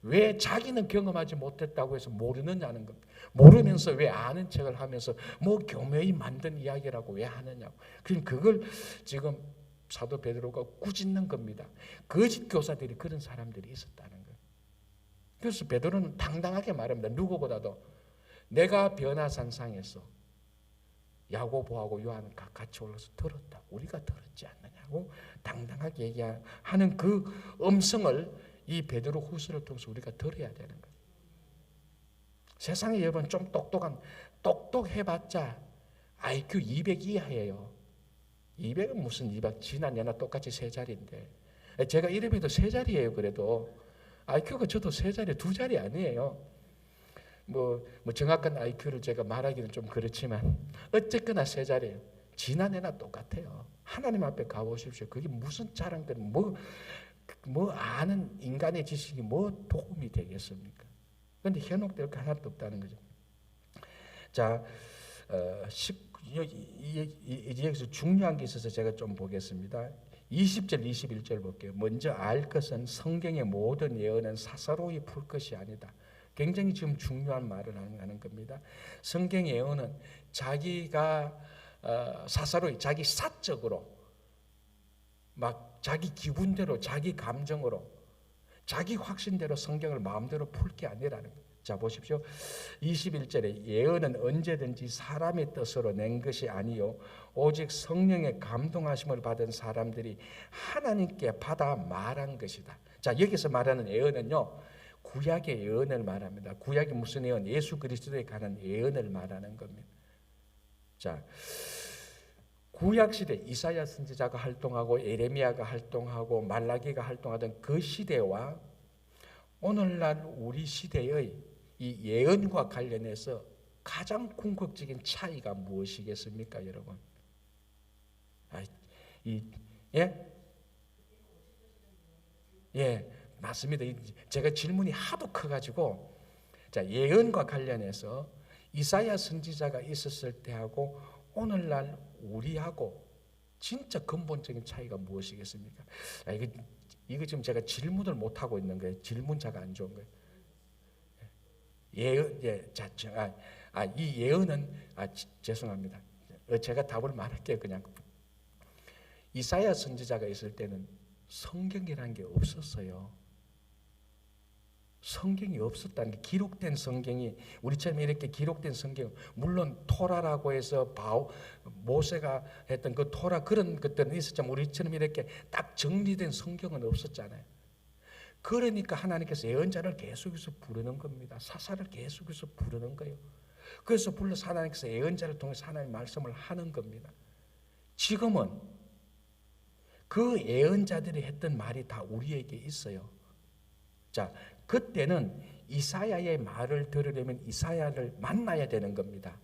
왜 자기는 경험하지 못했다고 해서 모르느냐는 겁니다. 모르면서 왜 아는 척을 하면서 뭐 교묘히 만든 이야기라고 왜 하느냐고. 그걸 지금 사도 베드로가 꾸짖는 겁니다. 거짓 교사들이 그런 사람들이 있었다는 거예요. 그래서 베드로는 당당하게 말합니다. 누구보다도 내가 변화산상에서 야고보하고 요한은 같이 올라서 들었다. 우리가 들었지 않느냐고 당당하게 얘기하는 그 음성을 이 베드로 후서를 통해서 우리가 들어야 되는 거예요. 세상에 여러분 좀 똑똑해봤자 IQ 200 이하예요. 200은 무슨 200, 지난 얘나 똑같이 세 자리인데 제가 이름에도 세 자리예요. 그래도 IQ가 저도 세 자리, 두 자리 아니에요. 뭐 정확한 IQ를 제가 말하기는 좀 그렇지만 어쨌거나 세 자리예요. 지난 애나 똑같아요. 하나님 앞에 가보십시오. 그게 무슨 자랑들, 뭐 아는 인간의 지식이 뭐 도움이 되겠습니까? 그런데 현혹될 거 하나도 없다는 거죠. 자, 여기서 중요한 게 있어서 제가 좀 보겠습니다. 20절, 21절 볼게요. 먼저 알 것은 성경의 모든 예언은 사사로이 풀 것이 아니다. 굉장히 지금 중요한 말을 하는 겁니다. 성경의 예언은 자기가 사사로이, 자기 사적으로 막 자기 기분대로, 자기 감정으로, 자기 확신대로 성경을 마음대로 풀 게 아니라는 거예요. 자, 보십시오. 21절에 예언은 언제든지 사람의 뜻으로 낸 것이 아니요 오직 성령의 감동하심을 받은 사람들이 하나님께 받아 말한 것이다. 자, 여기서 말하는 예언은요, 구약의 예언을 말합니다. 구약이 무슨 예언? 예수 그리스도에 관한 예언을 말하는 겁니다. 자, 구약 시대 이사야 선지자가 활동하고 에레미야가 활동하고 말라기가 활동하던 그 시대와 오늘날 우리 시대의 이 예언과 관련해서 가장 궁극적인 차이가 무엇이겠습니까, 여러분? 예, 맞습니다. 제가 질문이 하도 커가지고, 자, 예언과 관련해서 이사야 선지자가 있었을 때하고 오늘날 우리하고 진짜 근본적인 차이가 무엇이겠습니까? 이거 지금 제가 질문을 못 하고 있는 거예요. 질문자가 안 좋은 거예요. 예언, 이 예언은 죄송합니다. 제가 답을 말할게요. 그냥 이사야 선지자가 있을 때는 성경이라는 게 없었어요. 성경이 없었다는 게, 기록된 성경이 우리처럼 이렇게 기록된 성경, 물론 토라라고 해서 모세가 했던 그 토라 그런 것들은 있었지만 우리처럼 이렇게 딱 정리된 성경은 없었잖아요. 그러니까 하나님께서 예언자를 계속해서 부르는 겁니다. 사사를 계속해서 부르는 거예요. 그래서 불러서 하나님께서 예언자를 통해서 하나님의 말씀을 하는 겁니다. 지금은 그 예언자들이 했던 말이 다 우리에게 있어요. 자, 그때는 이사야의 말을 들으려면 이사야를 만나야 되는 겁니다.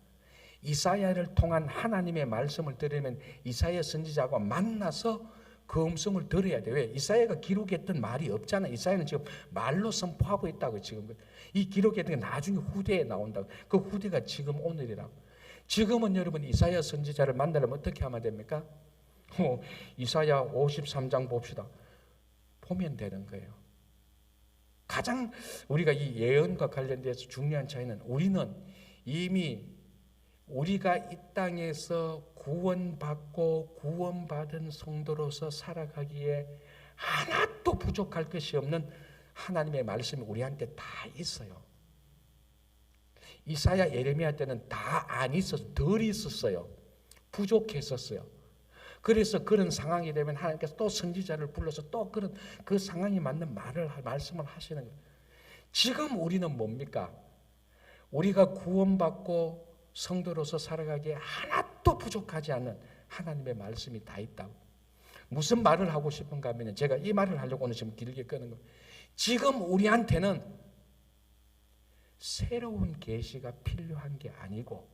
이사야를 통한 하나님의 말씀을 들으려면 이사야 선지자와 만나서 그 음성을 들어야 돼요. 왜? 이사야가 기록했던 말이 없잖아. 이사야는 지금 말로 선포하고 있다고. 지금 이 기록했던 게 나중에 후대에 나온다고. 그 후대가 지금 오늘이라고. 지금은 여러분 이사야 선지자를 만나려면 어떻게 하면 됩니까? 이사야 53장 봅시다. 보면 되는 거예요. 가장 우리가 이 예언과 관련돼서 중요한 차이는, 우리는 이미 우리가 이 땅에서 구원받고 구원받은 성도로서 살아가기에 하나도 부족할 것이 없는 하나님의 말씀이 우리한테 다 있어요. 이사야, 예레미야 때는 다 안 있어서 덜 있었어요. 부족했었어요. 그래서 그런 상황이 되면 하나님께서 또 선지자를 불러서 또 그런 그 상황에 맞는 말씀을 하시는 거예요. 지금 우리는 뭡니까? 우리가 구원받고 성도로서 살아가기에 하나도 부족하지 않는 하나님의 말씀이 다 있다고. 무슨 말을 하고 싶은가 하면 제가 이 말을 하려고 오늘 지금 길게 끄는 거예요. 지금 우리한테는 새로운 계시가 필요한 게 아니고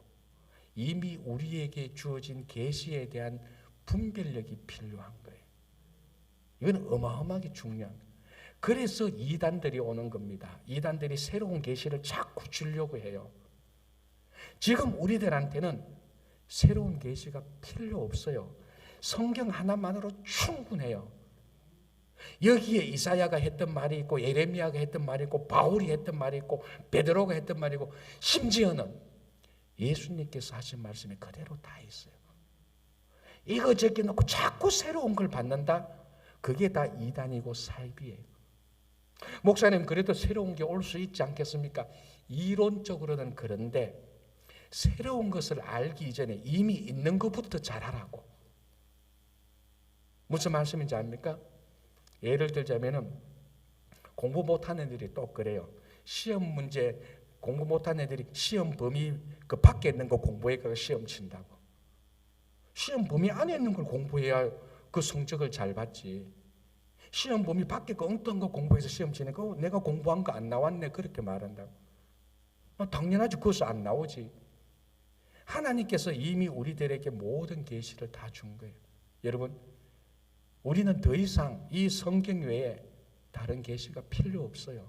이미 우리에게 주어진 계시에 대한 분별력이 필요한 거예요. 이건 어마어마하게 중요한 거예요. 그래서 이단들이 오는 겁니다. 이단들이 새로운 계시를 자꾸 주려고 해요. 지금 우리들한테는 새로운 계시가 필요 없어요. 성경 하나만으로 충분해요. 여기에 이사야가 했던 말이 있고 예레미야가 했던 말이 있고 바울이 했던 말이 있고 베드로가 했던 말이 있고 심지어는 예수님께서 하신 말씀이 그대로 다 있어요. 이거 적혀놓고 자꾸 새로운 걸 받는다? 그게 다 이단이고 사이비예요. 목사님 그래도 새로운 게 올 수 있지 않겠습니까? 이론적으로는 그런데 새로운 것을 알기 이전에 이미 있는 것부터 잘하라고. 무슨 말씀인지 압니까? 예를 들자면은 공부 못하는 애들이 또 그래요. 시험 문제 공부 못하는 애들이 시험 범위 그 밖에 있는 거 공부해가 시험 친다고. 시험 범위 안에 있는 걸 공부해야 그 성적을 잘 받지. 시험 범위 밖에 거 엉뚱한 거 공부해서 시험 치는 거 내가 공부한 거 안 나왔네 그렇게 말한다고. 당연하지. 그것이 안 나오지. 하나님께서 이미 우리들에게 모든 계시를 다 준 거예요. 여러분 우리는 더 이상 이 성경 외에 다른 계시가 필요 없어요.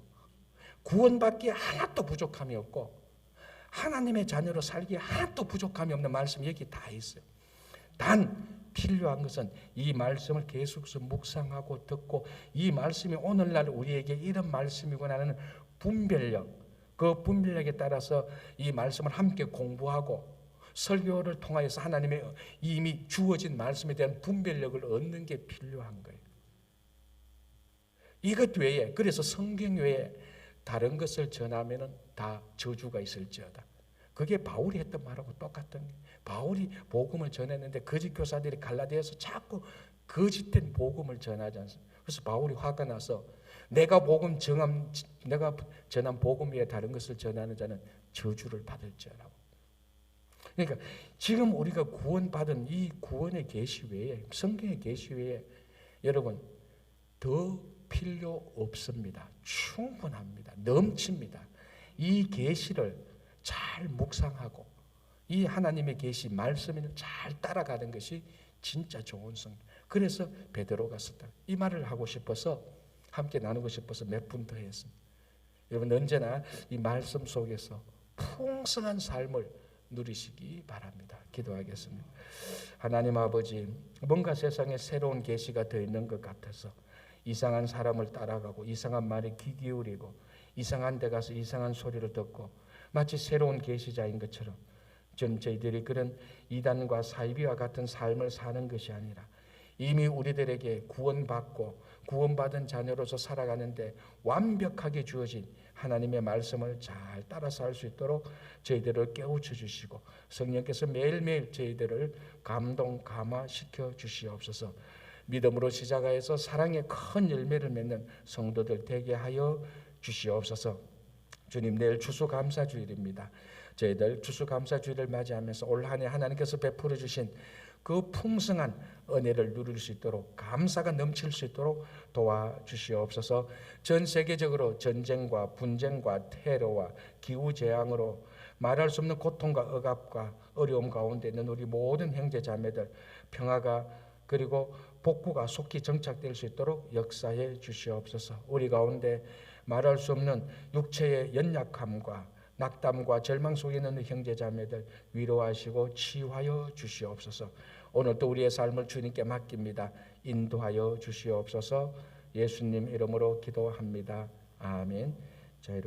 구원받기에 하나도 부족함이 없고 하나님의 자녀로 살기에 하나도 부족함이 없는 말씀이 여기 다 있어요. 단 필요한 것은 이 말씀을 계속해서 묵상하고 듣고 이 말씀이 오늘날 우리에게 이런 말씀이구나 하는 분별력, 그 분별력에 따라서 이 말씀을 함께 공부하고 설교를 통하여서 하나님의 이미 주어진 말씀에 대한 분별력을 얻는 게 필요한 거예요. 이것 외에, 그래서 성경 외에 다른 것을 전하면 다 저주가 있을지어다. 그게 바울이 했던 말하고 똑같은 거예요. 바울이 복음을 전했는데 거짓 교사들이 갈라디아에서 자꾸 거짓된 복음을 전하지 않습니까? 그래서 바울이 화가 나서 내가 전한 복음 외에 다른 것을 전하는 자는 저주를 받을지어라고. 그러니까 지금 우리가 구원받은 이 구원의 계시 외에 성경의 계시 외에 여러분 더 필요 없습니다. 충분합니다. 넘칩니다. 이 계시를 잘 묵상하고 이 하나님의 계시 말씀을 잘 따라가는 것이 진짜 좋은 성경. 그래서 베드로가 썼다. 이 말을 하고 싶어서 함께 나누고 싶어서 몇 분 더 했습니다. 여러분 언제나 이 말씀 속에서 풍성한 삶을 누리시기 바랍니다. 기도하겠습니다. 하나님 아버지, 뭔가 세상에 새로운 계시가 더 있는 것 같아서 이상한 사람을 따라가고 이상한 말에 귀 기울이고 이상한 데 가서 이상한 소리를 듣고 마치 새로운 계시자인 것처럼 저희들이 그런 이단과 사이비와 같은 삶을 사는 것이 아니라 이미 우리들에게 구원받고 구원받은 자녀로서 살아가는데 완벽하게 주어진 하나님의 말씀을 잘 따라서 할 수 있도록 저희들을 깨우쳐 주시고 성령께서 매일매일 저희들을 감동 감화시켜 주시옵소서. 믿음으로 시작하여서 사랑의 큰 열매를 맺는 성도들 되게 하여 주시옵소서. 주님, 내일 추수감사주일입니다. 저희들 추수감사주일을 맞이하면서 올 한 해 하나님께서 베풀어 주신 그 풍성한 은혜를 누릴 수 있도록 감사가 넘칠 수 있도록 도와주시옵소서. 전 세계적으로 전쟁과 분쟁과 테러와 기후재앙으로 말할 수 없는 고통과 억압과 어려움 가운데 있는 우리 모든 형제자매들 평화가 그리고 복구가 속히 정착될 수 있도록 역사해 주시옵소서. 우리 가운데 말할 수 없는 육체의 연약함과 낙담과 절망 속에 있는 형제자매들 위로하시고 치유하여 주시옵소서. 오늘 또 우리의 삶을 주님께 맡깁니다. 인도하여 주시옵소서. 예수님 이름으로 기도합니다. 아멘.